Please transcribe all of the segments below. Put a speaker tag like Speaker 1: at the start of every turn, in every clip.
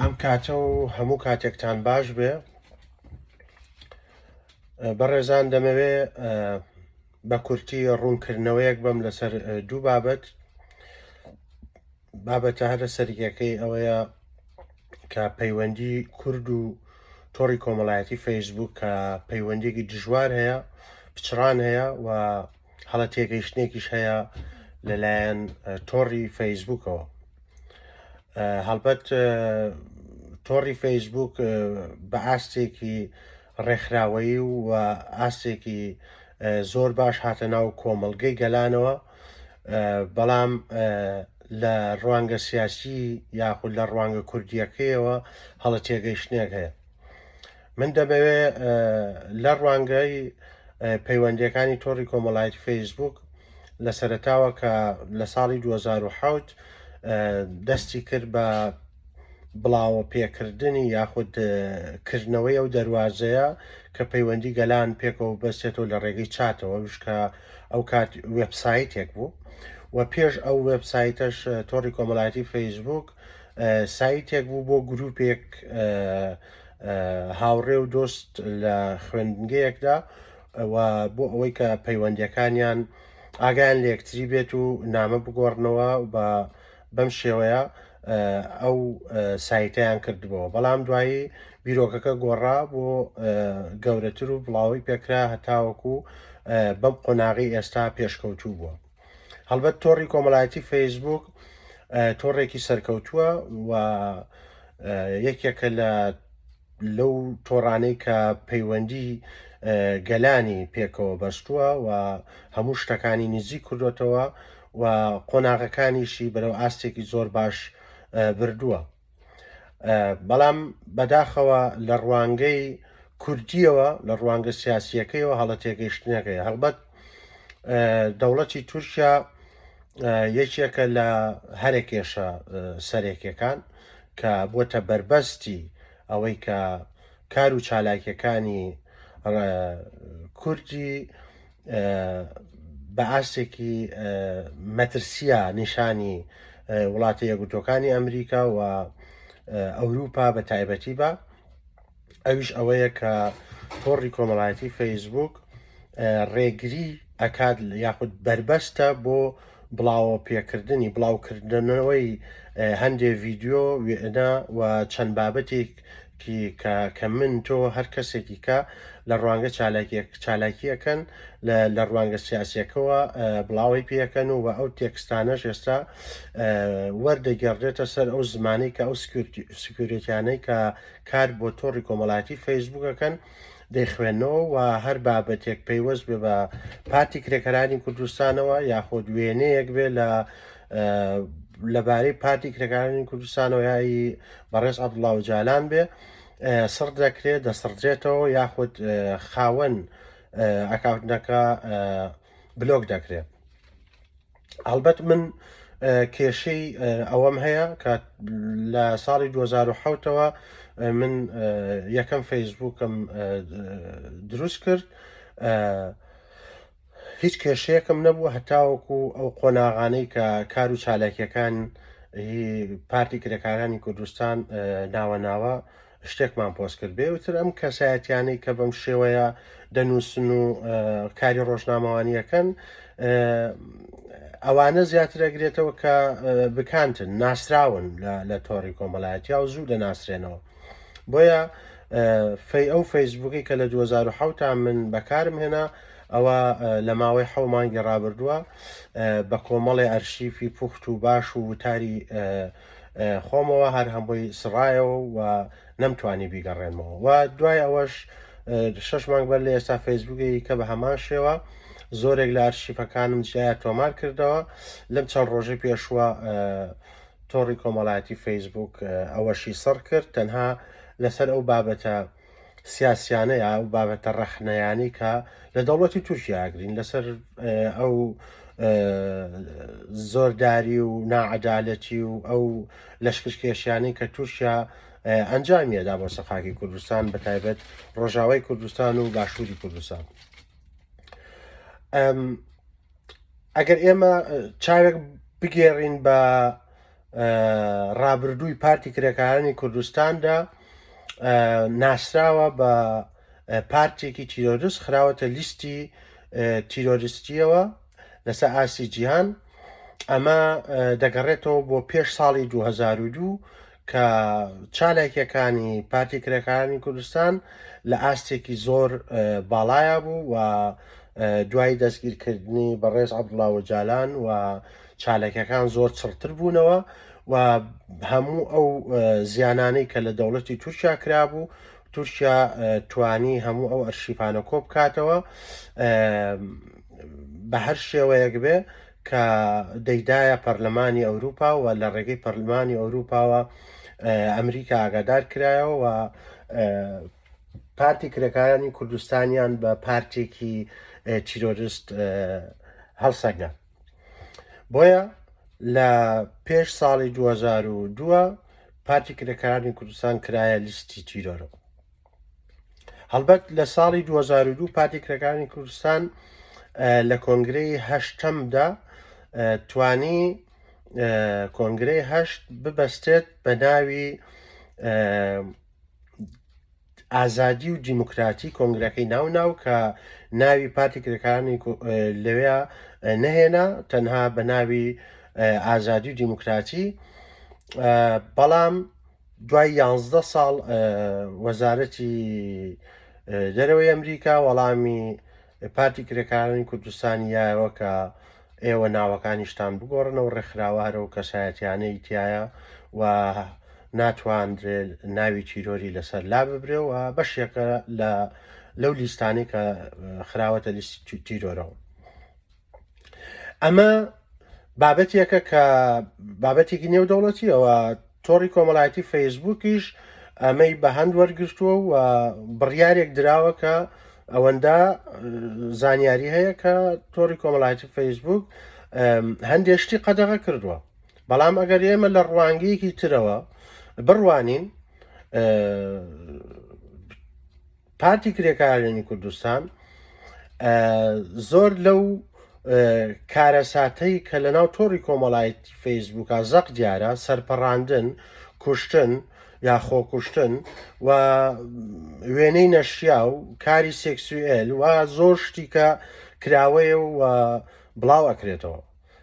Speaker 1: ئەم کاتە و هەموو کاتێکتان باش بێ. بەڕێزان دەمەوێ بە کورتی ڕوونکردنەوەیەک بەم لەسەر دوو بابەتە هەرە سەرەکەی ئەوەیە کە پەیوەندی کورد و تۆڕی کۆمەڵایەتی فەیسبوک کە پەیوەندێکی دژوار هەیە، پچڕان هەیە و هەڵە تێگەیشتێکیش هەیە لەلایەن تۆڕی فەیسبوکەوە. هەڵبەت تۆڕی فەیسبوک بە ئاستێکی ڕێکخراوەیی و ئاستێکی زۆر باش هاتە ناو کۆمەڵگەی گەلانەوە، بەڵام لە ڕوانگە سیاسی یاخود لە ڕوانگە کوردیەکەیەوە هەڵە تێگەیشتێک هەیە. من دەمەوێ لە ڕوانگەی پەیوەندیەکانی تۆڕی کۆمەڵایەتی فەیسبوک لە سەرەتاوە کە لە ساڵی 2007 دەستی کرد بە بڵاوە پێکردنی یاخود کردنەوەی ئەو دەواازەیە کە پەیوەندی گەلان پێکەوە بەستێتەوە لە ڕێگەی چاتەوە وشکە ئەو کات وێبسایتێک بوو و پێش ئەو وێبسایتەش تۆڕی کۆمەڵایەتی فەیسبوک سایتێک بوو بۆ گروپێک هاوڕێ و دۆست لە خوێندنگەیەکدا بۆ ئەوەی کە پەیوەندیەکانیان ئاگیان لە یەکتری بێت و نامە بگۆڕنەوە بە بەم شێوەیە ئەو سایتیان کردبەوە، بەڵام دوایی بیرۆکەکە گۆڕا بۆ گەورەتر و بڵاوی پێکرا هەتاوەکو بەم قۆناغی ئێستا پێشکەوتوو بووە. هەڵبەت تۆڕی کۆمەڵایەتی فەیسبوک تۆڕێکی سەرکەوتووە و یەکێکە لەو تۆڕانەی کە پەیوەندی گەلانی پێکەوە بەستووە و هەموو شتەکانی نزی کردوێتەوە و قۆناغەکانیشی بەرەو ئاستێکی زۆر باش بردووە. بەڵام بەداخەوە لە ڕوانگەی کوردیەوە لە ڕوانگە سیاسیەکەیەوە هەڵە تێگەیشتنەکەی هەڵبەت دەوڵەتی تورکیا یەکێکە لە هەرێکێشە سەرێکیەکان کە بۆتە بربەستی ئەوەی کە کار و چالاکیەکانی کوردی بە ئاستێکی مەترسیە نیشانی وڵاتی یەکگرتووەکانی ئەمریکا و ئەوروپا بە تایبەتی بە ئەویش ئەوەیە کە تۆڕی کۆمەڵایەتی فەیسبوک ڕێگری ئەکات یاخود بربەستە بۆ بڵاوە پێکردنی بڵاوکردنەوەی هەندێک ڤیددیۆ وێنە و چەند بابەتێکی کە من تۆ هەر کەسێکی کە لە ڕوانگە چالاکیەکەن لە ڕوانگە سیاسیەکەەوە بڵاوی پێەکەن و ئەو تێکستانەش ئێستا وەردەگەڕێتە سەر ئەو زمانەی کە ئەو سکیورێتیانەی کە کار بۆ تۆڕی کۆمەڵایەتی فەیسبوکەکەن دەیخوێنەوە و هەر بابەتێک پەیوەست بێ بە پارتی کرێکەرانی کوردستانەوە یاخۆ وێنەیەک بێ لەبارەی پارتی کرێکەکانی کوردستانەوە یایی بەڕێز عەبدوڵڵا ئۆجالان بێ سڕ دەکرێت دەسڕجێتەوە یاخود خاوەن ئەکاونتەکە بلۆک دەکرێت. هەڵبەت من کێشەی ئەوەم هەیە کە لە ساڵی 2007ەوە من یەکەم فەیسبوکم دروست کرد، هیچ کێشەیەکم نەبووە هەتاوەکو ئەو قۆناغانەی کە کار و چالاکیەکان پارتی کرێکارانی کوردستان ناوە شتێکمان پۆست کرد بێ وتر ئەم کەسایەتیانەی کە بەم شێوەیە دەنووسن و کاری ڕۆژنامەوانیەکەن ئەوانە زیاتر ئەگرێتەوە کە بکانتن ناسراون لە تۆڕی کۆمەڵایەتی و زوو دەناسرێنەوە. بۆیە ئەو فەیسبوکی کە لە 2007 من بەکارم هێنا ئەوە لە ماوەی حەومانگی ڕابردووە بە کۆمەڵی ئەرشیفی پوخت و باش و وتاری خۆمەوە هەر هەمووی سڕایەوە و نەمتوانی بیگەڕێنمەوە و دوای ئەوەش 6 مانگ بەر لە ئێستا فەیسبوکی کە بە هەمان شێوە زۆرێک لە ئەرشیفەکانم جیایە تۆمار کردەوە. لەم چەند ڕۆژەی پێشوە تۆڕی کۆمەڵایەتی فەیسبوک ئەوەشی سڕ کرد تەنها لەسەر ئەو بابەتە سیاسیانەیە ئەو بابەتە ڕەخنەیانی کە لە دەوڵەتی تورکیا ئاگرین لەسەر ئەو زۆرداری و ناعەدالەتی و ئەو لەشکرکێشیانەی کە تورکیا ئەنجامیەدا بۆ سەقاکی کوردستان بە تایبەت ڕۆژاوای کوردستان و باشووری کوردستان. ئەگەر ئێمە چاوێک بگێڕین بە ڕابردووی پارتی کرێکارانی کوردستاندا ناسراوە بە پارتێکی تیرۆریست، خراوەتە لیستی تیرۆریستیەوە لەسەر ئاسی جیهان. ئەمە دەگەڕێتەوە بۆ پێش ساڵی 2002 کە چالاکیەکانی پارتی کرێکارانی کوردستان لە ئاستێکی زۆر باڵایە بوو و دوای دەستگیرکردنی بەڕێز عەبدوڵڵا وەجالان و چالاکیەکان زۆر چڕتر بوونەوە و هەموو ئەو زیانانەی کە لە دەوڵەتی تورکیا کرابوو، تورکیا توانی هەموو ئەو ئەرشیفانە کۆ بکاتەوە بە هەر شێوەیەک بێ کە دەیدایە پەرلەمانی ئەوروپا و لە ڕێگەی پەرلەمانی ئەوروپاوە ئەمریکا ئاگادار کرایەوە و پارتی کرێکارانی کوردستانیان بە پارتێکی تیرۆریست هەڵسەنگە. بۆیە لە پێش ساڵی 2002 پارتی کرێکارانی کوردستان کرایە لیستی تیرۆرەوە. هەڵبەت لە ساڵی 2002 پارتی کرێکارانی کوردستان لە کۆنگرەی هەشتەمدا توانی کۆنگرەی هەشت ببەستێت بە ناوی ئازادی و دیموکراتی، کۆنگرەکەی ناو کە ناوی پارتی کرێکارانی لەوێ نەهێنا، تەنها بە ناوی ئازادی و دیموکراتی. بەڵام دوای 11 ساڵ وەزارەتی دەرەوەی ئەمریکا وەڵامی پارتی کرێکارانی کوردستانی یایەوە کە ئێوە ناوەکانیشتان بگۆڕنەوە ڕێکخراوە هەرە و کەسایەتیانەی تایە و ناتواندرێت ناوی تیرۆری لەسەر لا ببرێ و بەشێکە لەو لیستانی کە خراوەتە لیستی تیرۆرەوە. ئەمە بابەتێکە کە بابەتێکی نێودەوڵەتیەوە. تۆڕی کۆمەڵایەتی فەیسبووکیش ئەمەی بە هەند وەرگرتووە و بڕیارێک دراوە کە ئەوەندە زانیاری هەیە کە تۆڕی کۆمەڵایەتی فەیسبووک هەندێشتی قەدەغە کردووە. بەڵام ئەگەر ئێمە لە ڕوانگەیەکی ترەوە بڕوانین، پارتی کرێکارانی کوردستان زۆر لەو کارەساتەی کە لەناو تۆڕی کۆمەڵایەتی فەیسبووکە زەق دیارە، سەرپەڕاندن، کوشتن یا خۆکوشتن و وێنەی نەشیا و کاری سێکسوئێل و زۆر شتی کە کراوەیە و بڵاو ئەکرێتەوە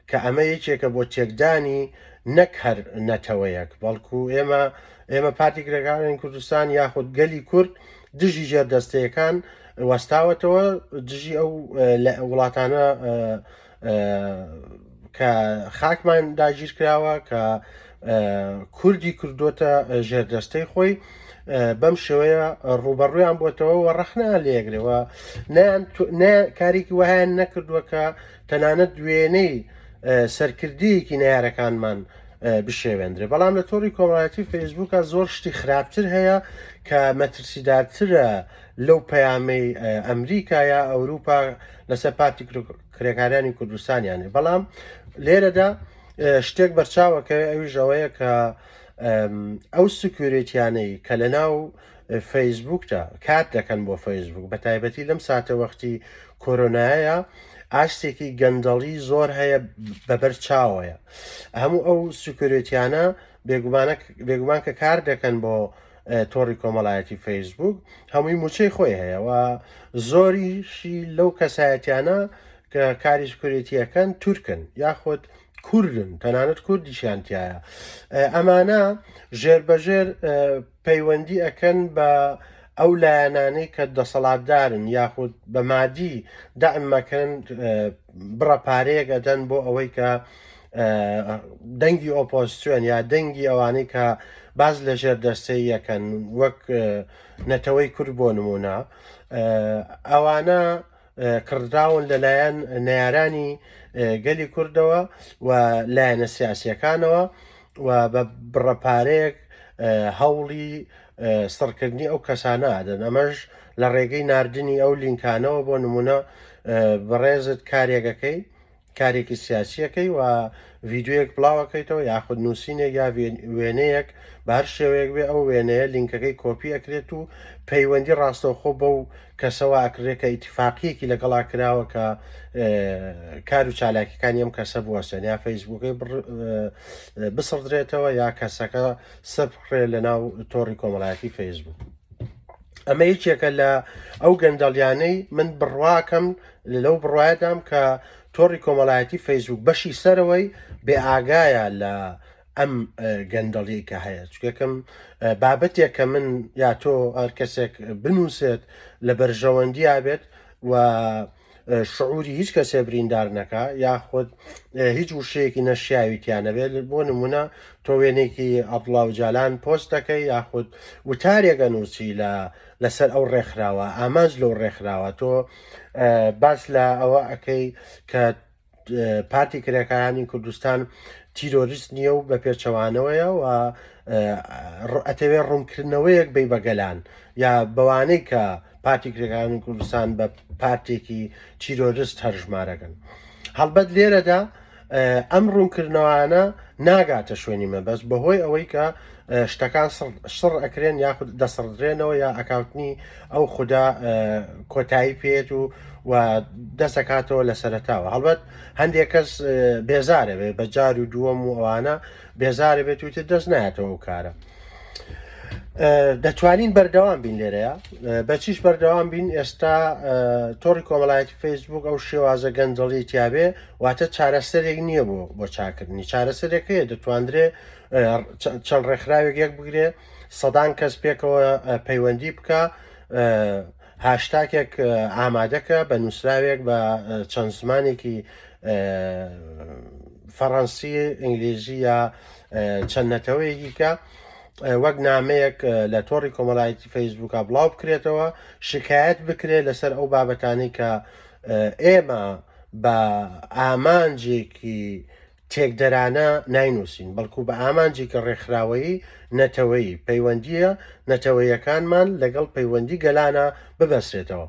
Speaker 1: کە ئەمە یەکێکە بۆ تێکدانی نەک هەر نەتەوەیەک، بەڵکو ئێمە پارتی کرێکارانی کوردستان یاخود گەلی کورد دژی ژێردەستەیەکان وەستاوەتەوە، دژی ئەو وڵاتانە کە خاکمان داگیر کراوە کە کوردی کردوتە ژێردەستەی خۆی. بەم شێوەیە ڕوبەڕوویان بۆتەوە و ڕەخنە لێگرەوە کارێکی وایان نەکردووە کە تەنانەت دوێنەی سەرکردیەکی نارەکانمان بشێوێندرێ. بەڵام لە تۆڕی کۆمەڵایەتی فەیسبووکە زۆر شتی خراپتر هەیە کە مەترسیدارترە لەو پەیامەی ئەمریکا یا ئەوروپا لەسەر پارتی کرێکارانی کوردستانیانێ. بەڵام لێرەدا شتێک بەرچاوەکە ئەویش ئەوەیە کە ئەو سکیۆریتیانەی کە لە ناو فەیسبووکدا کات دەکەن بۆ فەیسبووک، بە تایبەتی لەم ساتە وەختی کۆرۆنایە ئاستێکی گەندەڵی زۆر هەیە بەبەر چاوەیە. هەموو ئەو سکیۆریتیانە بێگومان کە کار دەکەن بۆ تۆڕی کۆمەڵایەتی فەیسبووک هەمووی موچەی خۆی هەیە و زۆریشی لەو کەسایەتیانە کە کاری سکیۆریتیەکەن تورکن یاخود کوردن، تەنانەت کوردیشیانتیایە. ئەمانە ژێربەژێر پەیوەندی ئەکەن بە ئەو لایەنانەی کە دەسەڵاتدارن یاخود بە مادی دائمەکەن بڕە پارەیەک ئەدەن بۆ ئەوەی کە دەنگی ئۆپۆزیسیۆن یا دەنگی ئەوانەی کە باز لە ژێردەستەی یەکەن، وەک نەتەوەی کورد بۆ نمونە، ئەوانە کڕدراون لەلایەن نەیارانی گەلی کوردەوە و لایەنە سیاسیەکانەوە و بە بڕەپارەیەک هەوڵی سڕکردنی ئەو کەسانە ئەدەن. ئەمەش لە ڕێگەی ناردنی ئەو لینکانەوە بۆ نمونە بەڕێزت کارێکەکەی کارێکی سیاسیەکەی و ڤیددیوەک بڵاوەکەیتەوە یاخود نووسینێک یا وێنەیەک بە هەر شێوەیەک بێ ئەو وێنەیە لینکەکەی کۆپی ئەکرێت و پەیوەندی ڕاستەوخۆ بەو کەسەوە ئەکرێت کە ئیتیفاقیەکی لەگەڵا کراوە کە کار و چالاکیەکانی ئەم کەسە بوەستێن یا فەیسبووکەی بسڕدرێتەوە یا کەسەکە سەربخرێ لە ناو تۆڕی کۆمەڵایەتی فەیسبوک. ئەمە هیچێکە لە ئەو گەندەڵیانەی من بڕواکەم لەو بڕواایدام کە تۆڕی کۆمەڵایەتی فەیسبوک بەشی سەرەوەی بێ ئاگایە لە ئەم گەندەڵی کە هەیە چکەکەم بابەتێک کە من یا تۆ هەر کەسێک بنووسێت لە بەرژەوەندی بێت و شعوری هیچ کەسێ بریندار نەکە یاخود هیچ وشەیەکی نەشیاویتیانەبێت بۆ نمونە تۆ وێنێکی ئەبڵاو جالان پۆست دەکەی یاخود وتارێکە نووسی لەسەر ئەو ڕێکخراوە ئامانج لەو ڕێکخراوە تۆ باس لە ئەوە ئەەکەی کە پارتی کرێکارانی کوردستان تیرۆریست نییە و بە پێچەوانەوەیە و ئەتەوێت ڕوونکردنەوەیەک بی بەگەلان یا بەوانەی کە پارتی کرێکارانی کوردستان بە پارتێکی تیرۆریست هەرژمارەکەن. هەڵبەت لێرەدا ئەم ڕوونکردنەوەانە ناگاتە شوێنی مەبەست بەهۆی ئەوەی کە شتەکان شڕ ئەکرێن یاخود دەسڕدرێنەوە یا ئەکاوتنی ئەو خوددا کۆتایی پێێت و دەسەکاتەوە لە سەرتاوە. هەڵبەت هەندێک کەس بێزارە بێ بە جار و دووەم و ئەوانە بێزارە بێت وتر دەست نایەتەوە و کارە. دەتوانین بەردەوام بین لێرەیە بەچیش بەردەوام بین ئێستا تۆڕی کۆمەڵایەتی فەیسبوک ئەو شێوازە گەنجەڵی تیاابێ واتە چارەسەرێک نییە بۆ چاکردنی چارەسەرێکەیە دەتواندرێ چەند ڕێکخراوێک یەک بگرێ سەدان کەس پێکەوە پەیوەندی بکە هاشتاکێک ئامادەکە بە نووسراوێک بە چەند زمانێکی فەڕەنسی ئینگلیزی یا چەند نەتەوەیەکی کە وەک نامەیەک لە تۆڕی کۆمەڵایەتی فەیسبووکە بڵاو بکرێتەوە شکایەت بکرێت لەسەر ئەو بابەتانی کە ئێمە بە ئامانجێکی تێکدەرانە ناینووسین بەڵکو بە ئامانجێکی ڕێکخراوەیی نەتەوەیی پەیوەندیە نەتەوەیەکانمان لەگەڵ پەیوەندی گەلانە ببەسرێتەوە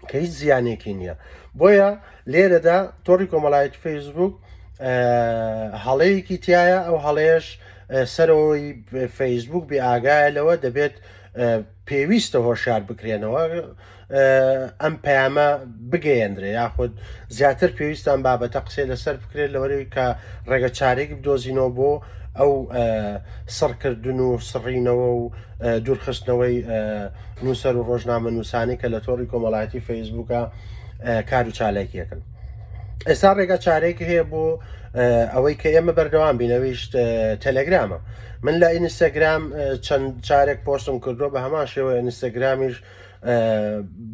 Speaker 1: کە هیچ زیانێکی نییە. بۆیە لێرەدا تۆڕی کۆمەڵایەتی فەیسبوک هەڵەیەکی تایە ئەو هەڵەیەش سەرەوەی فەیسبوک بێ ئاگایە لەوە دەبێت پێویستە هۆشار بکرێنەوە ئەم پەیامە بگەیەندرێ یاخود زیاتر پێویستان بابەتە قسەی لەسەر بکرێت لەوەی کە ڕێگە چارێکی بدۆزینەوە بۆ ئەو سڕکردن و سڕینەوە و دوورخستنەوەی نووسەر و ڕۆژنامە نووسانی کە لە تۆڕی کۆمەڵایەتی فەیسبوکە کار و چالاکیەکەن. ئێستا ڕێگە چارێکی هەیە بۆ ئەوەی کە ئێمە بەردەوام بینەوەیشت تەلەگرامە. من لە ئینستاگرام چەند چارێک پۆستم کردووە بە هەمان شێوە ئینستاگرامیش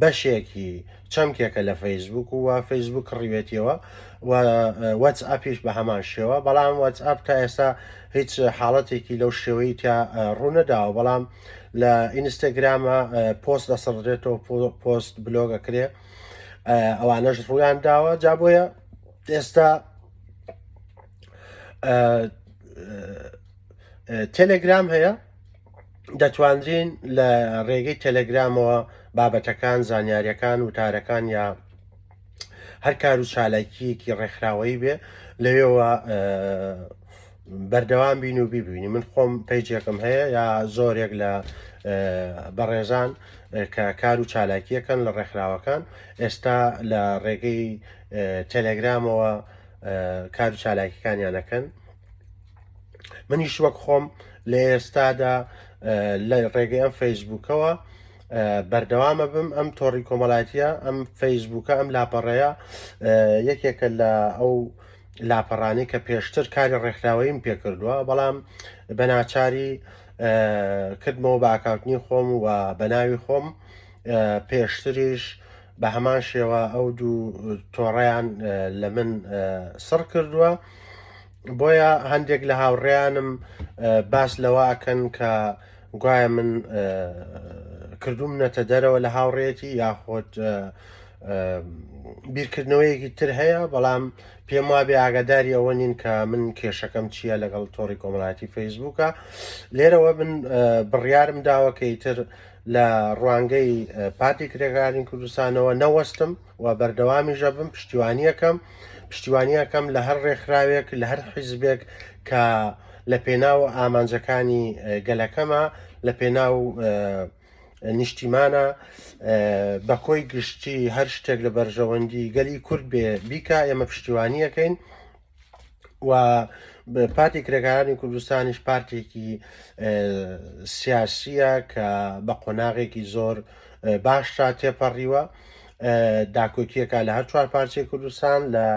Speaker 1: بەشێکی چەمکێکە لە فەیسبوک و فەیسبوک ڕیوێتیەوە و وەتسئاپیش بە هەمان شێوە بەڵام وەتسئاپ تا ئێستا هیچ حاڵەتێکی لەو شێوەی تا ڕوونەداوە بەڵام لە ئینستاگرامە پۆست دەسڕدرێتەوە پۆست بلۆگەکرێ ئەوانەش ڕوویان داوە جا بۆیە ئێستا تەلەگرام هەیە دەتوانرین لە ڕێگەی تەلەگرامەوە بابەتەکان زانیاریەکان وتارەکان یا هەر کار و چالاکیەکی ڕێکخراوەیی بێ لەوێەوە بەردەوام بین و بیبینی. من خۆم پەیجێکم هەیە یا زۆرێک لە بەڕێزان کە کار و چالاکیەکەن لە ڕێکخراوەکان ئێستا لە ڕێگەی تەلەگرامەوە کار و چالاکیەکانیانەکەن. منیش وەک خۆم لە ئێستادا لە ڕێگەی ئەم فەیسبوکەوە بەردەوامە بم ئەم تۆڕی کۆمەڵایەتیە ئەم فەیسبوکە ئەم لاپەڕەیە یەکێکە لە ئەو لاپەڕانی کە پێشتر کاری ڕێکخراوەیم پێکردووە بەڵام بە ناچاری کردمەوە بە ئاکاوتنی خۆم و بە ناوی خۆم پێشتریش بە هەمان شێوە ئەو دوو تۆڕیان لە من سڕ کردووە. بۆیە هەندێک لە هاوڕێیانم باس لەوە ئەکەن کە گوایە من کردوم نەتە دەرەوە لە هاوڕێتی یاخۆت بیرکردنەوەیەکی تر هەیە بەڵام پێم وابێ ئاگاداری ئەوە نین کە من کێشەکەم چییە لەگەڵ تۆڕی کۆمەڵایەتی فەیسبووکە لێرەوە من بڕیارم داوە کە ئیتر لە ڕوانگەی پارتی کرێکارانی کوردستانەوە نەوەستم و بەردەوامیژە بم پشتیوانیەکەم لە هەر ڕێکخراوێک لە هەر حیزبێک کە لە پێناو ئامانجەکانی گەلەکەمە لە پێناو نیشتیمانە بە کۆی گشتی هەر شتێک لە بەرژەوەندی گەلی کورد بێ بیکە ئێمە پشتیوانیەکەین و پارتی کرێکارانی کوردستانیش پارتێکی سیاسیە کە بە قۆناغێکی زۆر باشا تێپەڕیوە داکۆکیەکە لە هەر چوار پارچەی کوردستان لە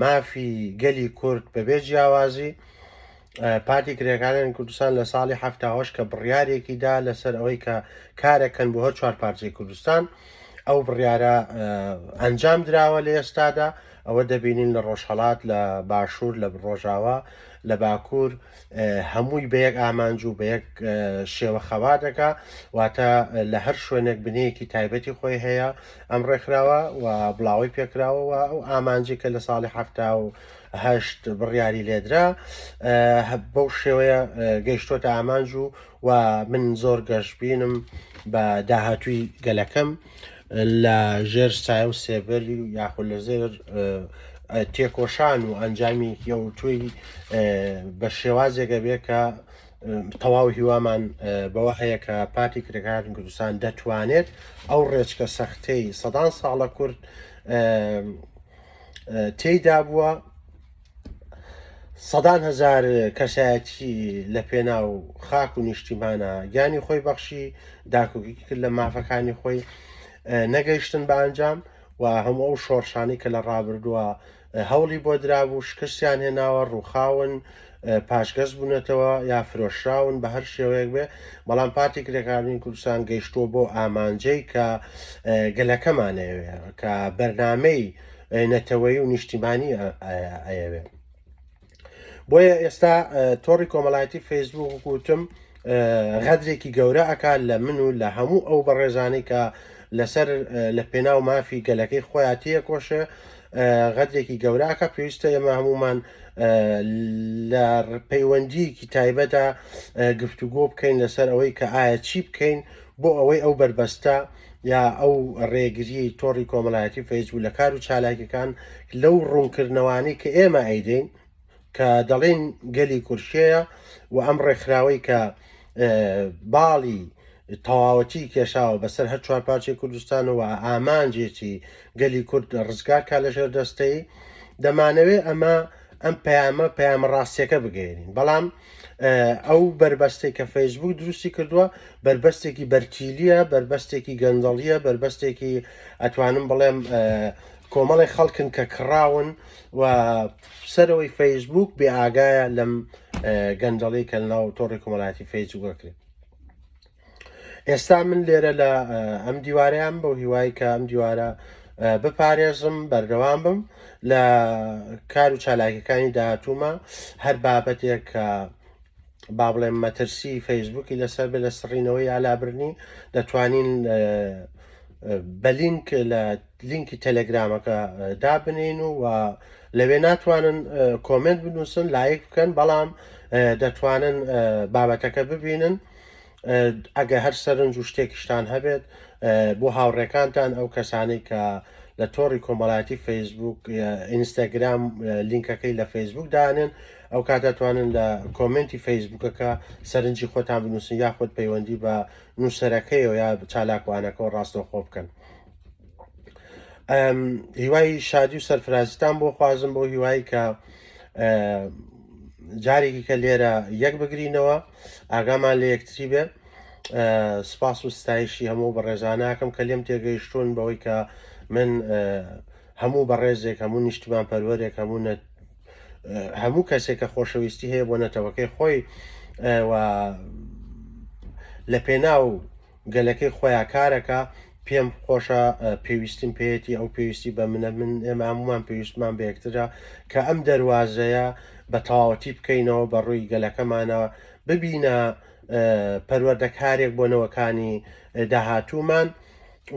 Speaker 1: مافی گەلی کورد بەبێ جیاوازی پارتی کرێکارانی کوردستان لە ساڵی 1970 کە بڕیارێکیدا لەسەر ئەوەی کە کارەکەن بۆ هەر چوار پارچەی کوردستان ئەو بڕیارە ئەنجام دراوە لە ئێستادا ئەوە دەبینین لە ڕۆژهەڵات لە باشوور لە ڕۆژاوا لە باکوور هەمووی بە یەک ئامانج و بە یەک شێوە خەوا دەکا واتە لە هەر شوێنێک بنەیەکی تایبەتی خۆی هەیە ئەم ڕێکخراوە و بڵاوی پێکراوەوە ئەو ئامانجی کە لە ساڵی 1970 بڕیاری لێدرا بەو شێوەیە گەیشتۆتە ئامانج و من زۆر گەشتبینم بە داهاتووی گەلەکەم لە ژێر سایە و سێبەری یاخود لە زێر تێکۆشان و ئەنجامی یەوتوی بە شێوازێکە بێ کە تەواو هیوامان بەوە هەیە کە پارتی کرێکارانی کوردستان دەتوانێت ئەو ڕێچکە سەختەی سەدان ساڵە کورد تێیدا بووە سەدان هەزار کەسایەتی لە پێناو خاک و نیشتیمانە گیانی خۆی بەخشی داکۆکی کرد لە مافەکانی خۆی نەگەیشتن بە ئەنجام و هەموو ئەو شۆڕشانی کە لە ڕابردووە هەوڵی بۆ درابوو شکستیان هێناوە ڕووخاون پاشگەز بوونەتەوە یا فرۆشراون بە هەر شێوەیەک بێ بەڵام پارتی کرێکارانی کوردستان گەیشتووە بۆ ئامانجەی کە گەلەکەمانەوێ کە بەرنامەی نەتەوەی و نیشتیمانی ئەیەوێ بۆیە ئێستا تۆڕی کۆمەڵایەتی فەیسبوک وتم غەدرێکی گەورە ئەکات لە من و لە هەموو ئەو بەڕێزانەی کە لەسەر لە پێناو مافی گەلەکەی خۆیان تێکۆشە غەدرێکی گەوراکە پێویستە ئێمە هەمومان لە پەیوەندیکی تایبەتە گفتوگۆ بکەین لەسەر ئەوەی کە ئایا چی بکەین بۆ ئەوەی ئەو بربەستە یا ئەو ڕێگری تۆڕی کۆمەڵایەتی فەیسبوک لە کار و چالاکیەکان لەو ڕوونکردنەوەی کە ئێمە ئەیدەین کە دەڵێن گەلی کورشەیە و ئەم ڕێکخراوەی کە باڵی تەواوەتی کێشاوە بەسەر هەر چوار پارچەی کوردستانەوە ئامانجێکی گەلی کورد ڕزگارکە لە ژێر دەستەی دەمانەوێت ئەم پەیامە ڕاستیەکە بگەێنین بەڵام ئەو بربەستێک کە فەیسبوک دروستی کردووە بربەستێکی بەرتیلیە بربەستێکی گەندەڵیە بربەستێکی ئەتوانم بڵێم کۆمەڵی خەڵکن کە کڕاون و سەرەوەی فەیسبوک بێ ئاگایە لەم گەندەڵی کە ناو تۆڕی کۆمەڵایەتی فەیسبوکەکرێت ئێستا من لێرە لە ئەم دیوارەیان بەو هیوای کە ئەم دیوارە بپارێزم بەردەوام بم لە کار و چالاکیەکانی داهاتوومە هەر بابەتێک کە با بڵێم مەترسی فەیسبوکی لەسەر بێ لە سڕینەوەی ئالابرنی دەتوانین بە لینک لە لینکی تەلەگرامەکە دابنین و لەوێ ناتوانن کۆمنت بنووسن لایک بکەن بەڵام دەتوانن بابەتەکە ببینن ئەگە هەر سەرنج و شتێکیشتان هەبێت بۆ هاوڕێکانتان ئەو کەسانی کە لە تۆڕی کۆمەڵایەتی فەیسبوک ئینستاگرام لینکەکەی لە فەیسبوک دانن ئەو کاتەتوانن لە کۆمنتی فەیسبوکەکە سەرنجی خۆتان بنووسن یاخود پەیوەندی بە نووسەرەکەیەوە یا چالاکوانەکە و ڕاستەوخۆ بکەن هیوای شادی و سەرفرازیتان بۆ خوازم بۆ هیوایی کە جارێکی کە لێرە یەک بگرینەوە ئاگامان لە یەکتری بێ سپاس و ستایشی هەموو بەڕێزاناکەم کە لێم تێگەیشتون بەوەی کە من هەموو بەڕێزێک هەموو نیشتمان پەروەرێک هەموو کەسێک کە خۆشەویستی هەیە بۆ نەتەوەکەی خۆی و لە پێناو گەلەکەی خۆیان کارەکە پێم خۆشە پێویستیم پێێتی ئەو پێویستی بە منە من ئێمە هەمومان پێویستمان بە یەکترە کە ئەم دەواازەیە بە تەواوەتی بکەینەوە بە ڕووی گەلەکەمانەوە ببینە پەروەردەکارێک بۆ نەوەکانی داهاتوومان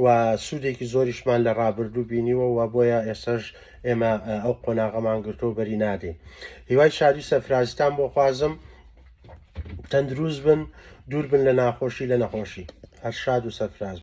Speaker 1: و سوودێکی زۆریشمان لە ڕابردوو بینیوە و بۆیە ئێستاش ئێمە ئەو قۆناغەمان گرتۆ بەری نادێ. هیوای شادی سەرفرازتان بۆ خوازم، تەندروست بن، دوور بن لە ناخۆشی لە نەخۆشی، هەر شاد و سەرفراز.